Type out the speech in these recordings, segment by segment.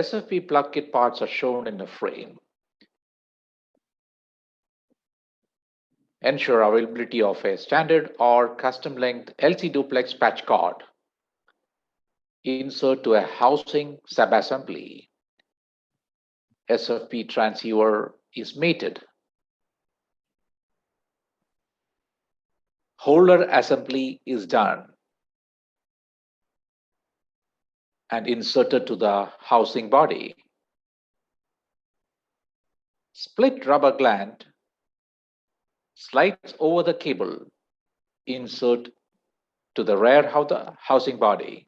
SFP plug kit parts are shown in the frame. Ensure availability of a standard or custom length LC duplex patch cord. Insert to a housing subassembly. SFP transceiver is mated. Holder assembly is done and inserted to the housing body. Split rubber gland slides over the cable. Insert to the rear of the housing body.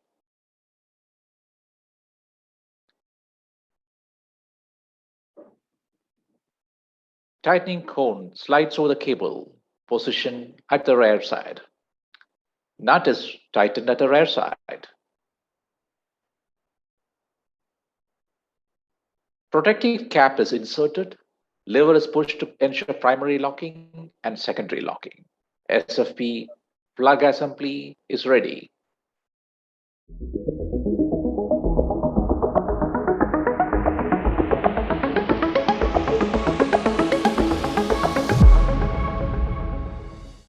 Tightening cone slides over the cable. Position at the rear side. Nut is tightened at the rear side. Protective cap is inserted. Lever is pushed to ensure primary locking and secondary locking. SFP plug assembly is ready.